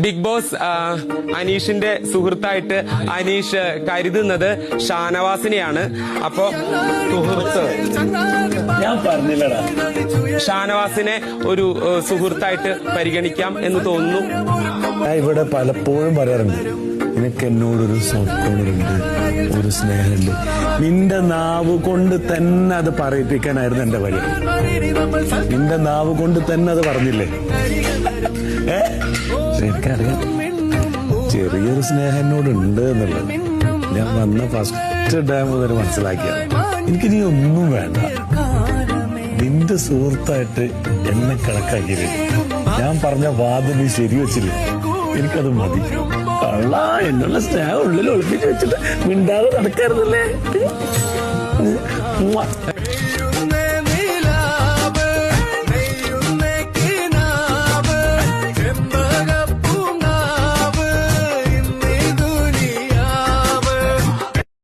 Big boss അനീഷിന്റെ സുഹൃത്തായിട്ട് അനീഷ് കരുതുന്നത് ഷാനവാസിനെയാണ്. അപ്പോ സുഹൃത്ത് ഞാൻ പറഞ്ഞില്ലടാ, ഷാനവാസിനെ ഒരു സുഹൃത്തായിട്ട് പരിഗണിക്കാം എന്ന് തോന്നുന്നു. ഞാൻ ഇവിടെ പലപ്പോഴും പറയാറുണ്ട്, നിനക്ക് എന്നോടൊരു സോഫ്റ്റ് കോർണറുണ്ട്, ഒരു സ്നേഹമുണ്ട്. നിന്റെ നാവ് കൊണ്ട് തന്നെ അത് പറയിപ്പിക്കാനായിരുന്നു എന്റെ വഴി. നിന്റെ നാവ് കൊണ്ട് തന്നെ അത് പറഞ്ഞില്ലേ? എനിക്കറിയാം ചെറിയൊരു സ്നേഹം എന്നോടുണ്ട് എന്നുള്ളത്. ഞാൻ വന്ന ഫസ്റ്റ് ഡേ മുതൽ മനസ്സിലാക്കിയത്. എനിക്ക് നീ ഒന്നും വേണ്ട, നിന്റെ സുഹൃത്തായിട്ട് എന്നെ കണക്കാക്കിയില്ല. ഞാൻ പറഞ്ഞ വാദം നീ ശരിവെച്ചില്ല, എനിക്കത് മതി. കള്ള എന്നുള്ള സ്നേഹം ഉള്ളിൽ ഒളിപ്പിച്ച് വെച്ചിട്ട് മിണ്ടാതെ നടക്കരുതല്ലേ.